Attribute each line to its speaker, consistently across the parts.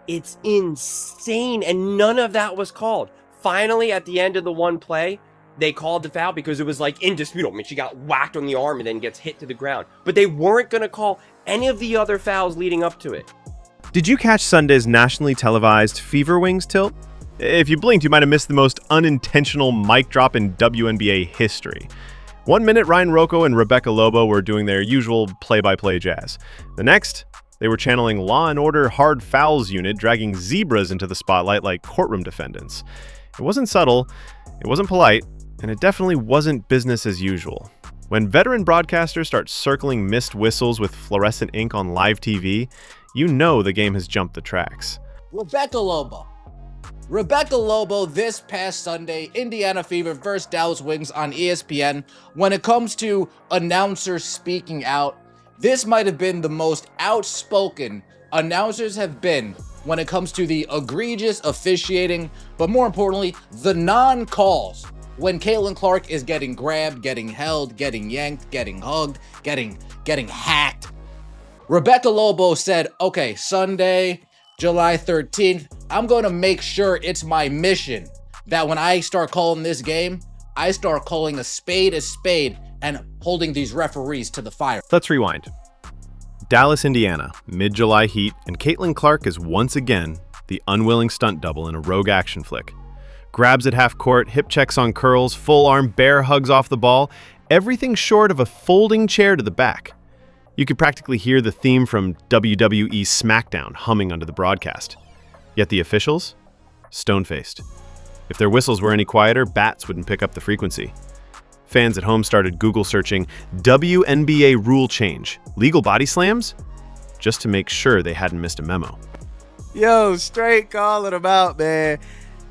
Speaker 1: It's insane, and none of that was called. Finally, at the end of the one play, they called the foul because it was like indisputable. I mean, she got whacked on the arm and then gets hit to the ground. But they weren't going to call any of the other fouls leading up to it.
Speaker 2: Did you catch Sunday's nationally televised Fever Wings tilt? If you blinked, you might have missed the most unintentional mic drop in WNBA history. 1 minute, Ryan Ruocco and Rebecca Lobo were doing their usual play-by-play jazz. The next, they were channeling Law & Order Hard Fouls unit, dragging zebras into the spotlight like courtroom defendants. It wasn't subtle, it wasn't polite, and it definitely wasn't business as usual. When veteran broadcasters start circling missed whistles with fluorescent ink on live TV, you know the game has jumped the tracks.
Speaker 3: Rebecca Lobo this past Sunday, Indiana Fever versus Dallas Wings on ESPN. When it comes to announcers speaking out, this might have been the most outspoken announcers have been when it comes to the egregious officiating, but more importantly, the non-calls. When Caitlin Clark is getting grabbed, getting held, getting yanked, getting hugged, getting hacked. Rebecca Lobo said, okay, Sunday, July 13th, I'm going to make sure it's my mission that when I start calling this game, I start calling a spade and holding these referees to the fire.
Speaker 2: Let's rewind. Dallas, Indiana, mid-July heat, and Caitlin Clark is once again the unwilling stunt double in a rogue action flick. Grabs at half court, hip checks on curls, full arm bear hugs off the ball, everything short of a folding chair to the back. You could practically hear the theme from WWE SmackDown humming under the broadcast. Yet the officials? Stone-faced. If their whistles were any quieter, bats wouldn't pick up the frequency. Fans at home started Google searching WNBA rule change, legal body slams, just to make sure they hadn't missed a memo.
Speaker 4: Yo, straight calling them out, man.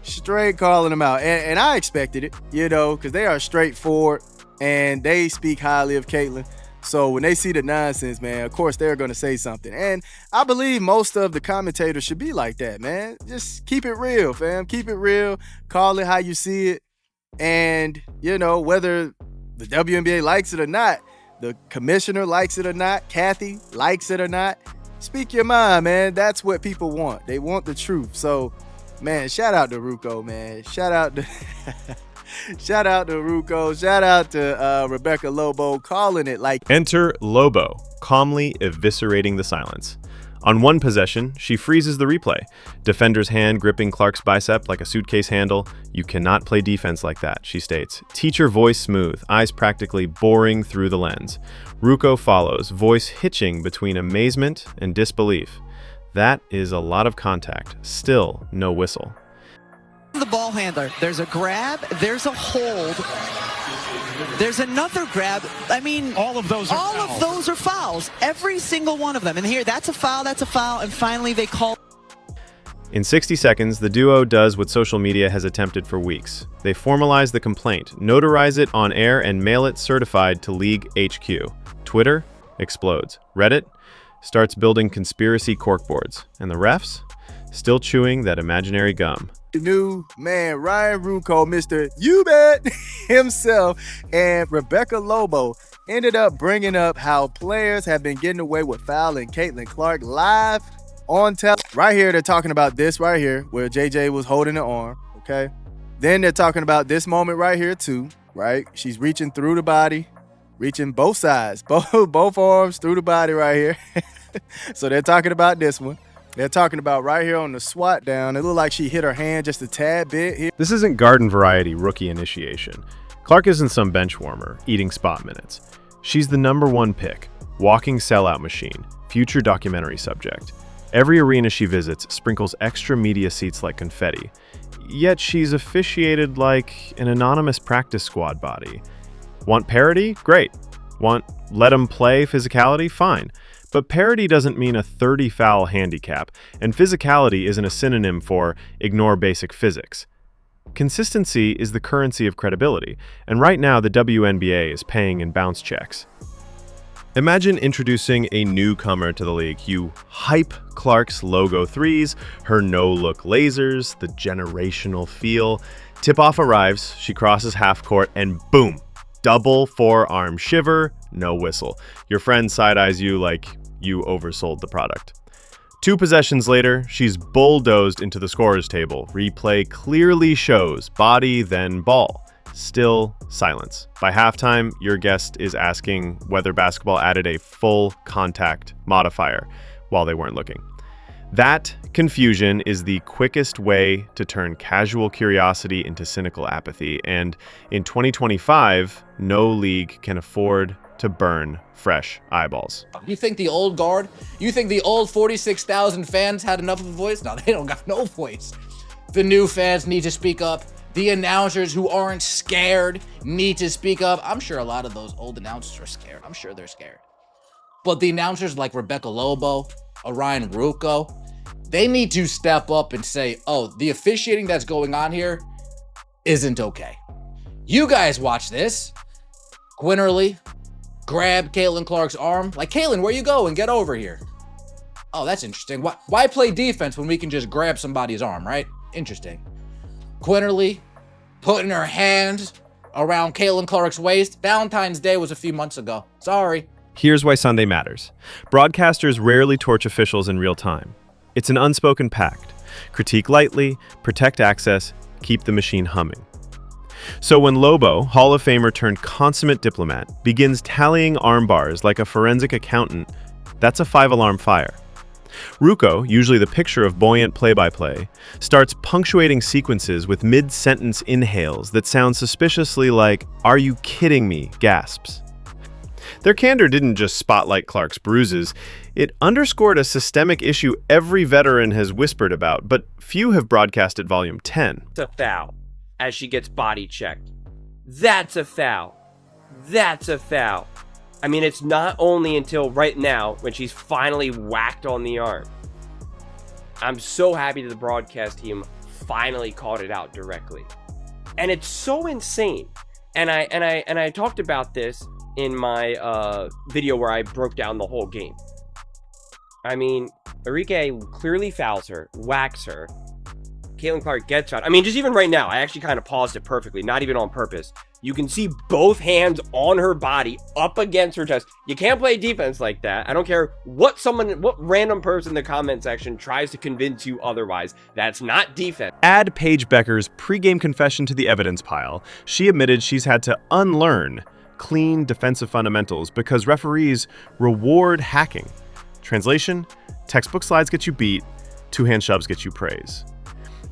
Speaker 4: Straight calling them out. And I expected it, because they are straightforward and they speak highly of Caitlin. So when they see the nonsense, man, of course they're going to say something. And I believe most of the commentators should be like that, man. Just keep it real, fam. Keep it real. Call it how you see it. And, whether the WNBA likes it or not, the commissioner likes it or not, Kathy likes it or not, speak your mind, man. That's what people want. They want the truth. So, man, shout out to Ruocco, man. Shout out to Ruocco. Shout out to Rebecca Lobo calling it like.
Speaker 2: Enter Lobo, calmly eviscerating the silence. On one possession, she freezes the replay. Defender's hand gripping Clark's bicep like a suitcase handle. You cannot play defense like that, she states. Teacher voice smooth, eyes practically boring through the lens. Ruocco follows, voice hitching between amazement and disbelief. That is a lot of contact. Still no whistle.
Speaker 5: The ball handler. There's a grab. There's a hold. There's another grab. I mean, all of those are fouls. Every single one of them. And here, that's a foul. And finally, they call.
Speaker 2: In 60 seconds, the duo does what social media has attempted for weeks. They formalize the complaint, notarize it on air, and mail it certified to League HQ. Twitter explodes. Reddit starts building conspiracy corkboards. And the refs? Still chewing that imaginary gum.
Speaker 4: New man, Ryan Ruocco, Mr. You Bet himself, and Rebecca Lobo ended up bringing up how players have been getting away with fouling Caitlin Clark live on tele. Right here, they're talking about this right here, where JJ was holding the arm, okay? Then they're talking about this moment right here too, right? She's reaching through the body, reaching both sides, both arms through the body right here. So they're talking about this one. They're talking about right here on the swat down. It looked like she hit her hand just a tad bit here.
Speaker 2: This isn't garden variety rookie initiation. Clark isn't some bench warmer, eating spot minutes. She's the #1 pick, walking sellout machine, future documentary subject. Every arena she visits sprinkles extra media seats like confetti. Yet she's officiated like an anonymous practice squad body. Want parity? Great. Want let 'em play physicality? Fine. But parity doesn't mean a 30-foul handicap, and physicality isn't a synonym for ignore basic physics. Consistency is the currency of credibility, and right now the WNBA is paying in bounce checks. Imagine introducing a newcomer to the league. You hype Clark's logo threes, her no-look lasers, the generational feel. Tip-off arrives, she crosses half court, and boom! Double forearm shiver, no whistle. Your friend side-eyes you like you oversold the product. 2 possessions later, she's bulldozed into the scorer's table. Replay clearly shows body, then ball. Still silence. By halftime, your guest is asking whether basketball added a full contact modifier while they weren't looking. That confusion is the quickest way to turn casual curiosity into cynical apathy, and in 2025, no league can afford to burn fresh eyeballs.
Speaker 3: You think the old guard, you think the old 46,000 fans had enough of a voice? No, they don't got no voice. The new fans need to speak up. The announcers who aren't scared need to speak up. I'm sure a lot of those old announcers are scared. I'm sure they're scared. But the announcers like Rebecca Lobo, Lobo Ruocco, they need to step up and say, oh, the officiating that's going on here isn't okay. You guys watch this. Quinterly grab Caitlin Clark's arm. Like, Caitlin, where you going? Get over here. Oh, that's interesting. Why play defense when we can just grab somebody's arm, right? Interesting. Quinterly putting her hand around Caitlin Clark's waist. Valentine's Day was a few months ago. Sorry.
Speaker 2: Here's why Sunday matters. Broadcasters rarely torch officials in real time. It's an unspoken pact. Critique lightly, protect access, keep the machine humming. So when Lobo, Hall of Famer turned consummate diplomat, begins tallying arm bars like a forensic accountant, that's a 5-alarm fire. Ruocco, usually the picture of buoyant play-by-play, starts punctuating sequences with mid-sentence inhales that sound suspiciously like, "Are you kidding me?" gasps. Their candor didn't just spotlight Clark's bruises, it underscored a systemic issue every veteran has whispered about, but few have broadcast at volume 10.
Speaker 1: It's a foul as she gets body checked. That's a foul. That's a foul. I mean, it's not only until right now when she's finally whacked on the arm. I'm so happy that the broadcast team finally called it out directly. And it's so insane. And I talked about this in my video where I broke down the whole game. I mean, Enrique clearly fouls her, whacks her. Caitlin Clark gets fouled. I mean, just even right now, I actually kind of paused it perfectly, not even on purpose. You can see both hands on her body up against her chest. You can't play defense like that. I don't care what random person in the comment section tries to convince you otherwise. That's not defense.
Speaker 2: Add Paige Becker's pregame confession to the evidence pile. She admitted she's had to unlearn clean defensive fundamentals because referees reward hacking. Translation: textbook slides get you beat, two-hand shoves get you praise.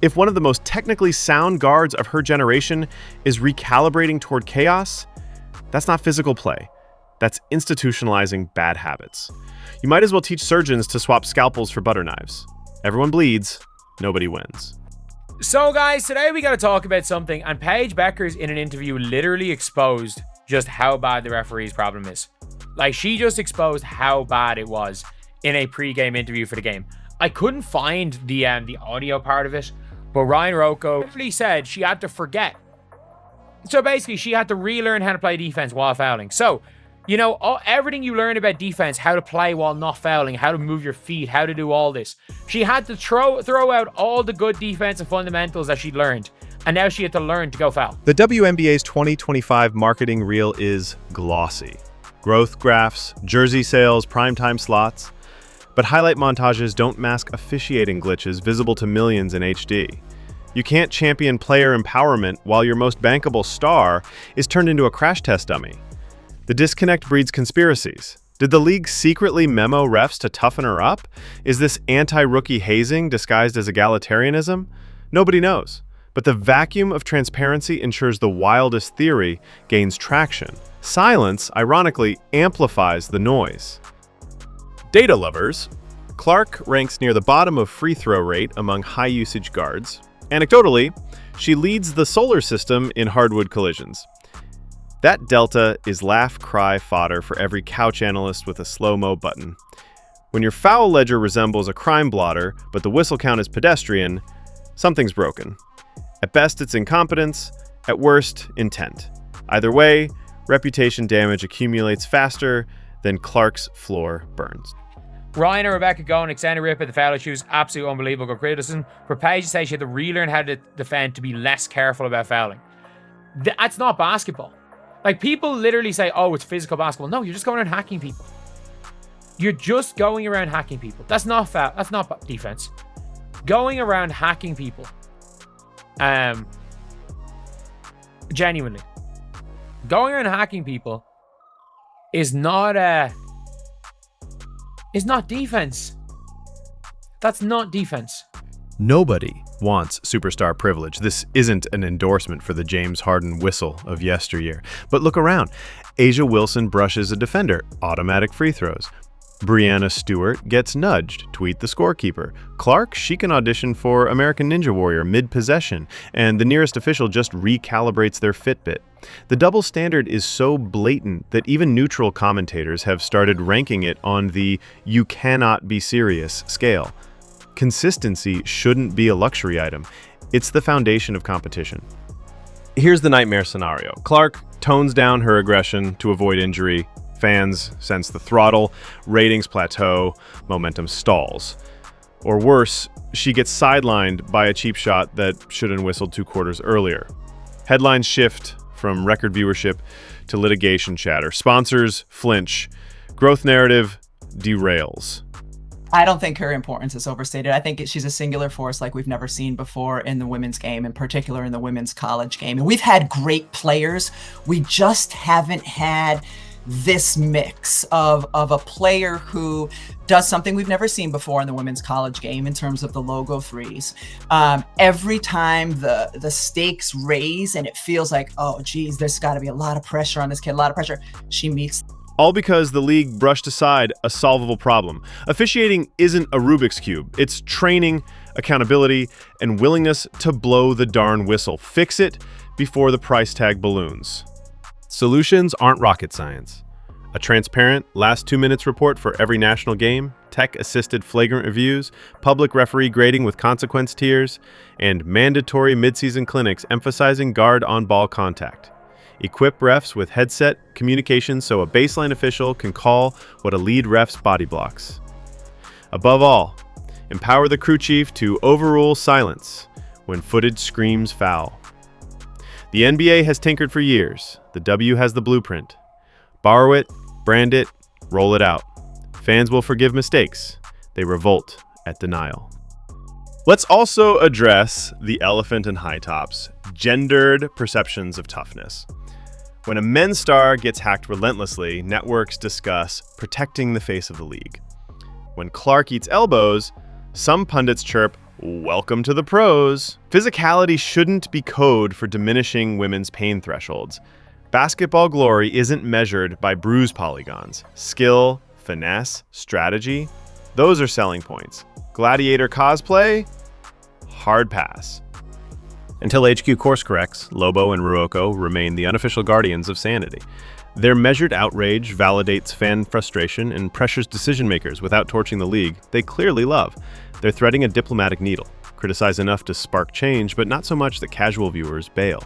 Speaker 2: If one of the most technically sound guards of her generation is recalibrating toward chaos, that's not physical play. That's institutionalizing bad habits. You might as well teach surgeons to swap scalpels for butter knives. Everyone bleeds, nobody wins.
Speaker 6: So guys, today we got to talk about something, and Paige Becker's in an interview literally exposed just how bad the referee's problem is. Like, she just exposed how bad it was in a pre-game interview for the game. I couldn't find the audio part of it, but Lobo Ruocco literally said she had to forget. So basically, she had to relearn how to play defense while fouling. So, you know, everything you learn about defense, how to play while not fouling, how to move your feet, how to do all this. She had to throw out all the good defensive fundamentals that she'd learned. And now she had to learn to go foul.
Speaker 2: The WNBA's 2025 marketing reel is glossy. Growth graphs, jersey sales, primetime slots. But highlight montages don't mask officiating glitches visible to millions in HD. You can't champion player empowerment while your most bankable star is turned into a crash test dummy. The disconnect breeds conspiracies. Did the league secretly memo refs to toughen her up? Is this anti-rookie hazing disguised as egalitarianism? Nobody knows. But the vacuum of transparency ensures the wildest theory gains traction. Silence, ironically, amplifies the noise. Data lovers, Clark ranks near the bottom of free throw rate among high-usage guards. Anecdotally, she leads the solar system in hardwood collisions. That delta is laugh-cry fodder for every couch analyst with a slow-mo button. When your foul ledger resembles a crime blotter, but the whistle count is pedestrian, something's broken. At best, it's incompetence. At worst, intent. Either way, reputation damage accumulates faster than Clark's floor burns.
Speaker 6: Ryan and Rebecca go and extend a rip at the foul issues. Absolute unbelievable criticism. For Paige to say she had to relearn how to defend to be less careful about fouling. That's not basketball. Like, people literally say, oh, it's physical basketball. No, you're just going around hacking people. You're just going around hacking people. That's not foul. That's not defense. Going around hacking people. Genuinely. Going around hacking people is not defense. That's not defense.
Speaker 2: Nobody wants superstar privilege. This isn't an endorsement for the James Harden whistle of yesteryear. But look around. A'ja Wilson brushes a defender. Automatic free throws. Breanna Stewart gets nudged. Tweet the scorekeeper. Clark, she can audition for American Ninja Warrior mid-possession, and the nearest official just recalibrates their Fitbit. The double standard is so blatant that even neutral commentators have started ranking it on the "you cannot be serious" scale. Consistency shouldn't be a luxury item. It's the foundation of competition. Here's the nightmare scenario. Clark tones down her aggression to avoid injury. Fans sense the throttle, ratings plateau, momentum stalls. Or worse, she gets sidelined by a cheap shot that should have whistled 2 quarters earlier. Headlines shift from record viewership to litigation chatter. Sponsors flinch. Growth narrative derails.
Speaker 5: I don't think her importance is overstated. I think she's a singular force like we've never seen before in the women's game, in particular in the women's college game. And we've had great players. We just haven't had this mix of a player who does something we've never seen before in the women's college game in terms of the logo threes. Every time the stakes raise and it feels like, oh, geez, there's got to be a lot of pressure on this kid, a lot of pressure, she meets.
Speaker 2: All because the league brushed aside a solvable problem. Officiating isn't a Rubik's Cube. It's training, accountability, and willingness to blow the darn whistle. Fix it before the price tag balloons. Solutions aren't rocket science. A transparent last 2 minutes report for every national game, tech-assisted flagrant reviews, public referee grading with consequence tiers, and mandatory midseason clinics emphasizing guard on-ball contact. Equip refs with headset communications so a baseline official can call what a lead ref's body blocks. Above all, empower the crew chief to overrule silence when footage screams foul. The NBA has tinkered for years. The W has the blueprint. Borrow it, brand it, roll it out. Fans will forgive mistakes. They revolt at denial. Let's also address the elephant in high tops, gendered perceptions of toughness. When a men's star gets hacked relentlessly, networks discuss protecting the face of the league. When Clark eats elbows, some pundits chirp, "Welcome to the pros." Physicality shouldn't be code for diminishing women's pain thresholds. Basketball glory isn't measured by bruise polygons. Skill, finesse, strategy, those are selling points. Gladiator cosplay? Hard pass. Until HQ course corrects, Lobo and Ruocco remain the unofficial guardians of sanity. Their measured outrage validates fan frustration and pressures decision-makers without torching the league they clearly love. They're threading a diplomatic needle, criticize enough to spark change, but not so much that casual viewers bail.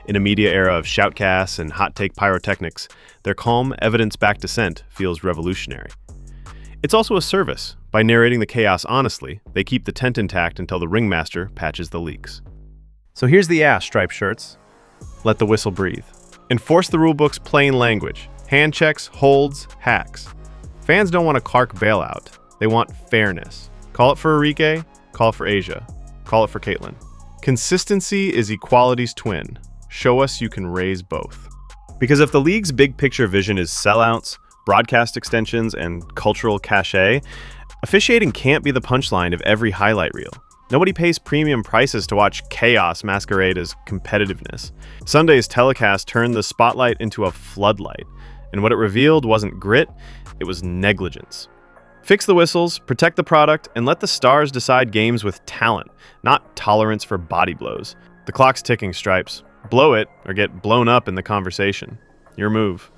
Speaker 2: In a media era of shoutcasts and hot-take pyrotechnics, their calm, evidence-backed dissent feels revolutionary. It's also a service. By narrating the chaos honestly, they keep the tent intact until the ringmaster patches the leaks. So here's the ass, striped shirts. Let the whistle breathe. Enforce the rulebook's plain language. Hand checks, holds, hacks. Fans don't want a Clark bailout. They want fairness. Call it for Arike, call it for A'ja, call it for Caitlin. Consistency is equality's twin. Show us you can raise both. Because if the league's big picture vision is sellouts, broadcast extensions, and cultural cachet, officiating can't be the punchline of every highlight reel. Nobody pays premium prices to watch chaos masquerade as competitiveness. Sunday's telecast turned the spotlight into a floodlight, and what it revealed wasn't grit, it was negligence. Fix the whistles, protect the product, and let the stars decide games with talent, not tolerance for body blows. The clock's ticking, Stripes. Blow it, or get blown up in the conversation. Your move.